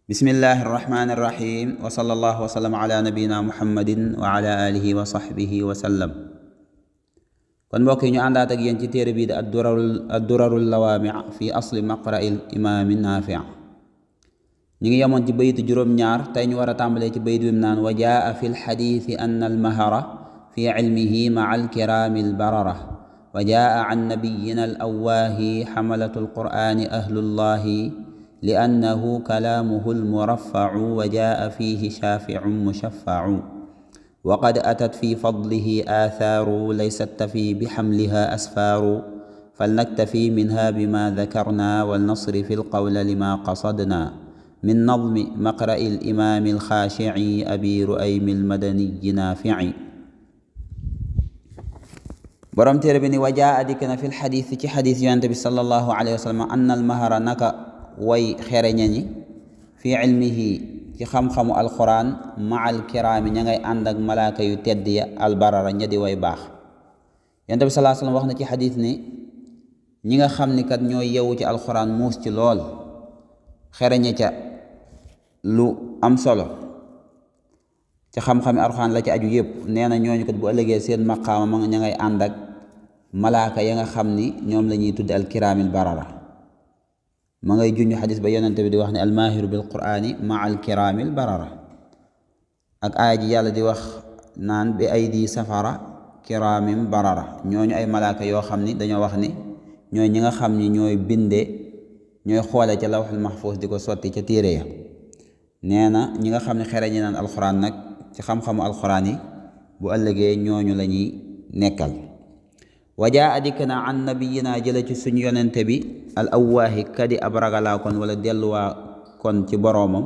bismillahi irrahmani irrahim wa sallallahu wa sallam ala nabiyina muhammadin wa ala alihi wa sahbihi wa sallam. kon mbokk yi ñu àndaat ak yéen ci téere bii di addurarul lawaami fi asli maqra'il imaami naafi. ñu ngi yemoon ci baytu juróom-ñaar tey ñu war a tàmbalee ci bayt bi mu naan wa jaa fi lxadiisi anna almahara fi cilmihi maca alkiraami albarara wa jaa an nabiyina alawaahi xamalatu alqur'aani ahlullahi لأنه كلامه المرفع وجاء فيه شافع مشفع وقد أتت في فضله آثار ليست تفي بحملها أسفار فلنكتفي منها بما ذكرنا ولنصرف القول لما قصدنا من نظم مقرأ الإمام الخاشع أبي رؤيم المدني نافع. borom téere bi ni wa jaa dikk na fi lxadiis ci xadiis yonent bi sallallahu alayhi wa sallam anna almahara naka way xereña ñi fi ilmihi ci xam-xamu alquran maal kiraami ña ngay ànd ak malaaka yu tedd ya albarara ña di way baax. yonent bi sallallahu alayhi wasallam wax na ci xadiis ni ñi nga xam ni kat ñooy yewu ci alquran muus ci lool xereña ca lu am solo ca xam-xami alquran la ci aju yépp nee na ñooñu kat bu ëllëgee seen maqaama ma ña ngay ànd ak malaaka ya nga xam ni ñoom la ñuy tudde alkiraamil barara. ma ngay junj xadis ba yonente bi di wax ne almaahiru bil qur'ani maa alkiraamil barara ak aaya ji yàlla di wax naan bi aydi safara kiraamim barara ñooñu ay malaaka yoo xam ni dañoo wax ni ñooy ñi nga xam ni ñooy binde ñooy xoole ca lawxul mahfuus di ko sotti ca téere ya. nee na ñi nga xam ne xere ñi naan alxuraan nag ci xam-xamu alxuraan yi bu ëllëgee ñooñu la ñuy nekkal. wajaa dikk na an nabiyina jële ci suñu yonente bi al awwaahi kadi ab ragalaa kon wala delluwaa kon ci boroomam.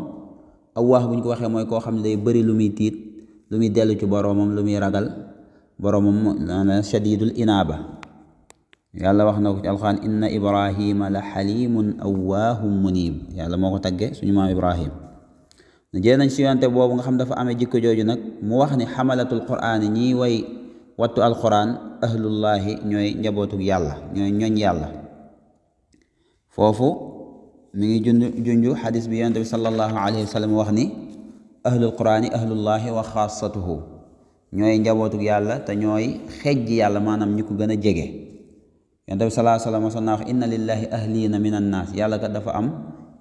awwaah bu ñu ko waxee mooy koo xam ne day bëri lu muy tiit lu muy dellu ci boroomam lu muy ragal boroomam shadidul inaaba. yàlla wax na ko ci alxuraan inna ibrahima la xalimun awwaahum munib yàlla moo ko tagge suñu maam ibrahim. jële nañ si yonente boobu nga xam dafa amee jikko jooju nag mu wax ni xamalatul qur'aani ñiy way wattu alquran ahlullahi ñooy njabootug yàlla ñooy ñoñ yàlla. foofu mi ngi junju xadis bi yonent bi sallallahu alayhi wa sallam wax ni ahlul qur'ani ahlullahi wa xaasatuhu ñooy njabootug yàlla te ñooy xejji yàlla maanaam ñi ko gën a jege. yonent bi sallallahu alayhi wa sallam mosoon naa wax inna lillahi ahliina min annaas yàlla kat dafa am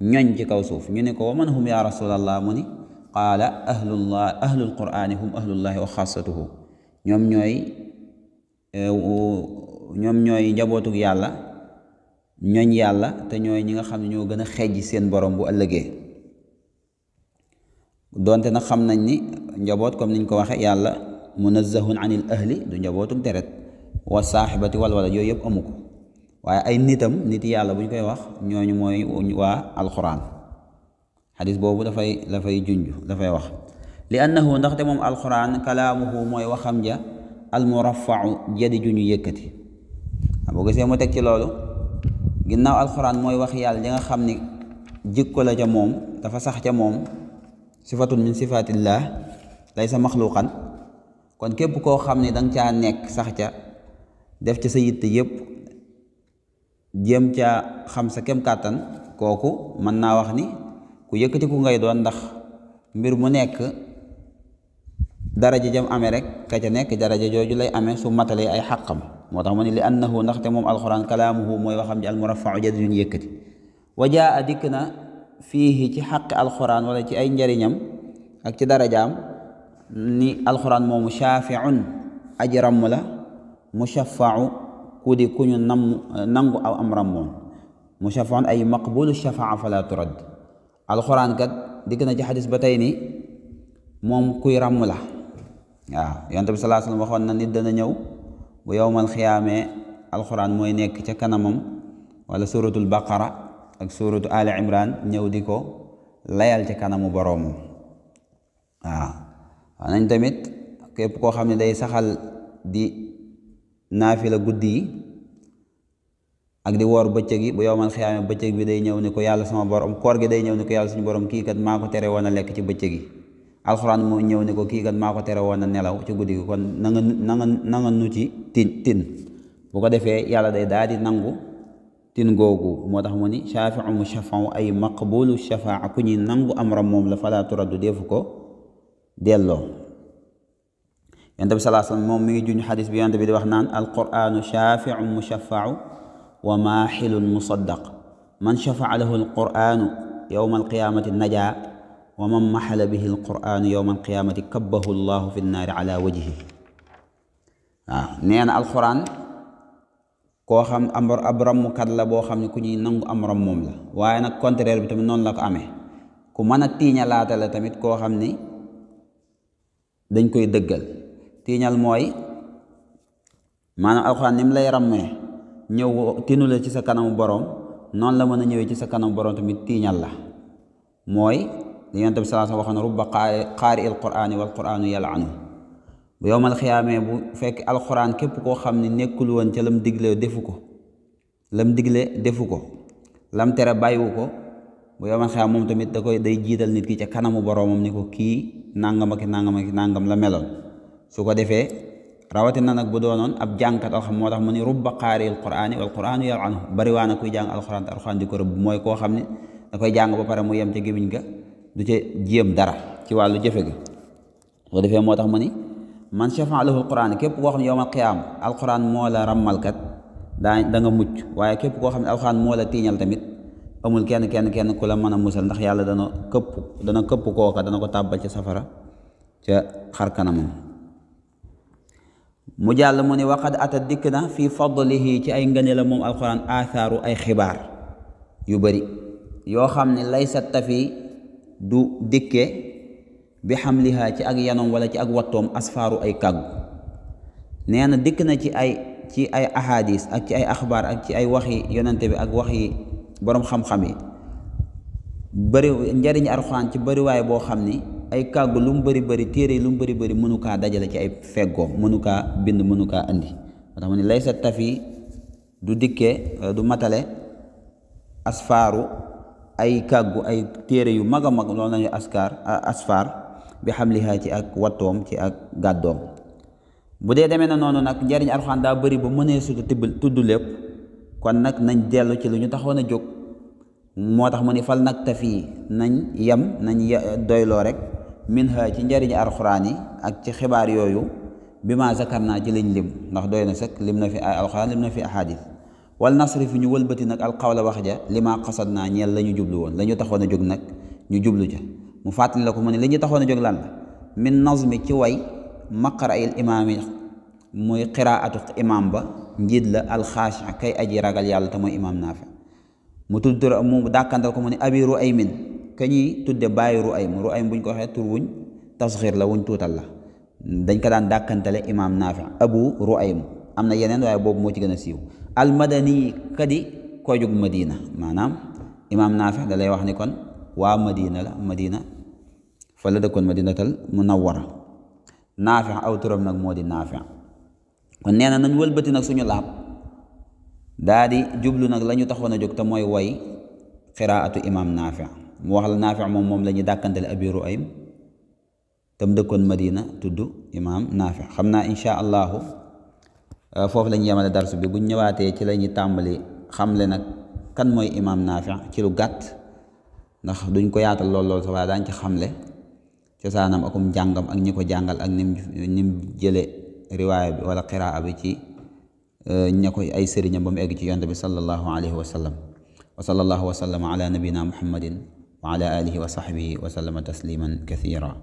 ñoñ ci kaw suuf ñu ne ko wa man hum ya rasulallah mu ni qaala ahlul qur'ani hum ahlullahi wa xaasatuhu ñoom ñooy njabootug yàlla ñooñ yàlla te ñooy ñi nga xam ne ñoo gën a xejji seen borom bu ëllëgee. donte nag xam nañ ni njaboot comme niñ ko waxe yàlla munazzahun anil ahli du njabootug deret wa saaxibati wala yooyu yëpp amu ko waaye ay nit yàlla bu ñu koy wax ñooñu mooy waa alquran. xadis boobu dafay dafay wax li annahu ndaxte moom alquran kalaamuhu mooy waxam ja almurafau jadi ju ñu yëkkati. boo gisee mu teg ci loolu ginnaaw alxuraan mooy wax yàlla li nga xam ni jikko la ca moom dafa sax ca moom sifatun min sifatillah laysa maxluqan kon képp koo xam ni danga caa nekk sax ca def ca sa yitte yépp jéem caa xam sa kem kàttan kooku mën naa wax ni ku yëkkati ku ngay doon ndax mbir mu nekk daraja jam amee rek ka ca nekk daraja jooju lay amee su matalee ay xàqam. moo tax mu ne li annahu ndaxte moom alquran kalaamuhu mooy waxam ji almurafau jadi yuñ yëkkati. wa jaa dikk na fii ci xaqi alquran wala ci ay njariñam ak ci darajaam ni alquran moomu shaafiun aji ramm la mushafau ku di ku ñu nangu aw am rammoon mushafaun ay maqbulu shafaa fala turad. alquran kat dikk na ci xadis ba tey ni moom kuy ramm la. waaw yonent bi sallallahu alayhi wasallam waxoon na nit dana ñëw bu yowmal xiyaamee alxuraan mooy nekk ca kanamam wala suratul baqara ak suratu ali imran ñëw di ko layal ca kanamu boroomam. waaw nañ tamit képp koo xam ne day saxal di naafila guddi yi ak di woor bëccëg yi bu yowmal xiyaamee bëccëg bi day ñëw ni ko yàlla sama borom koor gi day ñëw ni ko yàlla suñu borom kii kat maa ko tere woon a lekk ci bëccëg yi. alxuraan moo ñëw ni ko kii kat maa ko tere woon a nelaw ci guddi gi kon na nga nu ci tin bu ko defee yàlla day daal di nangu tin googu moo tax mu ni shafiu mushafau ay maqbulu shafaa ku ñuy nangu amram moom la fala turaddu defu ko delloo. yonent bi sallallahu alayhi wasallam moom mi ngi juñ xadis bi yonent bi di wax naan alquranu shafiu mushafau wa maaxilun musaddaq man shafaa lahu alquranu yowma alqiyamati najaa wa man maxala bihi alquranu yowma alqiyamati kabbahu llahu fi nnaari ala wajhi. waaw nee na alquran koo xam ab rammukat la boo xam ne ku ñuy nangu am ram moom la, waaye nag contraire bi tamit noonu la ko amee ku mën a tiiñalaata la tamit koo xam ni dañ koy dëggal. tiiñal mooy maanaam alxuraan ni mu lay rammee ñëw tinu la ci sa kanamu boroom noonu la mën a ñëwee ci sa kanamu boroom tamit tiiñal la. mooy li Yonent bi sallallahu alayhi wa sallam waxoon rubba qaari il qur'aani wal qur'aanu yal'anu bu yowmal xiyaamee bu fekk alxuraan képp koo xam ne nekkul woon ca lam digle defu ko lam tere bàyyiwu ko bu yowmal xiyaam moom tamit day jiital nit ki ca kanamu boroomam ni ko kii nangam ak nangam la meloon. su ko defee rawatina nag bu doonoon ab jàngkat alxam moo tax mu ni rubba qaari'il qur'aani wal qur'aanu yal'anu bari waa na kuy jàng alxuraan te alxuraan di ko rëbb mooy koo xam ne da koy jàng ba pare mu yem ca gémmiñ ga du ca jéem dara ci wàllu jëfe ga. su ko defee moo tax mu ni man shafaa lahu alquran képp koo xam ne yowmal qiyaam alquran moo la rammalkat da nga mucc, waaye képp koo xam ne alquran moo la tiiñal tamit amul kenn ku la mën a musal, ndax yàlla dana këpp kooka dana ko tàbbal ci safara ca xar kanamam. mu jàll mu ni waqad ata dikk na fi fadlihi ci ay ngëneelam moom alquran athaaru ay xibaar yu bari yoo xam ne laysa tafi du dikke bi xamliha ci ak yanoom wala ci ak wattoom asfaaru ay kàggu. nee na dikk na ci ay ahadis ak ci ay axbaar ak ci ay waxi yonente bi ak waxi boroom xam-xam yi bëri njariñ alxuraan ci bëriwaay boo xam ni ay kàggu lu mu bëri téere lu mu bëri mënu kaa dajale ci ay feggoom, mënu kaa bind, mënu kaa andi. moo tax mu ne laysa tafi du dikke du matale asfaaru ay kàggu ay téere yu mag a mag loolu lañuy asfaar bi xamliha ci ak wattoom ci ak gàddoom. bu dee demee na noonu nag njariñ alxuraan daa bëri ba mënee sutu tudd lépp, kon nag nañ dellu ci lu ñu taxoon a jóg. moo tax mu ni fal nag tafi nañ doyloo rek minha ci njariñ alxuraan yi ak ci xibaar yooyu bi ma zakar naa ci liñ lim, ndax doy na sëkk lim na fi ay alxuraan lim na fi ahadis. wal nasri fi ñu wëlbati nag alqawla wax ja li ma xasad naa ñeel la ñu jublu woon la ñu taxoon a jóg nag ñu jublu ja. mu fàttali la ko mu ne li ñu taxoon a jóg lan la min nazmi ci way maqara il imaam yi muy qiraatu imaam ba njiit la alxaashi kay aji ragal yàlla te mooy imaam Naafi. mu dàkkantal ko mu ne abi Ruaymin ka ñuy tudde bàyyi Ruaym buñ ko waxee tur wuñ tasxiir la wuñ tuutal la, dañ ko daan dàkkantale imaam Naafi abu Ruaym. am na yeneen waaye boobu moo ci gën a siiw. almadani kadi ko jóg Madina, maanaam imaam Naafi da lay wax ni kon waa Madina fa la dëkkoon Madinatal Munawwara. Naafi aw turam nag moo di Naafi. kon nee na nañ wëlbati nag suñu laab daa di jublu nag la ñu taxoon a jóg te mooy way qiraatu imaam Naafi. mu wax la Naafi moom la ñuy dàkkantale abi Ruaym tam dëkkoon Madina tudd imaam Naafi. xam naa insha allahu foofu la ñu yemale darsu bi. buñ ñëwaatee ci la ñuy tàmbali xamle nag kan mooy imaam Naafi ci lu gàtt, ndax duñ ko yaatal lool sax waaye daañ ci xamle cosaanam akum njàngam ak ñi ko jàngal ak nim jële riwaaya bi wala qiraa bi ci ña ko ay sëriñam ba mu egg ci yonent bi sallallahu alayhi wa sallam. wa sallallahu wa sallama ala nabina muhammadin wa ala alihi wa sahbihi wa sallama tasliman kathira.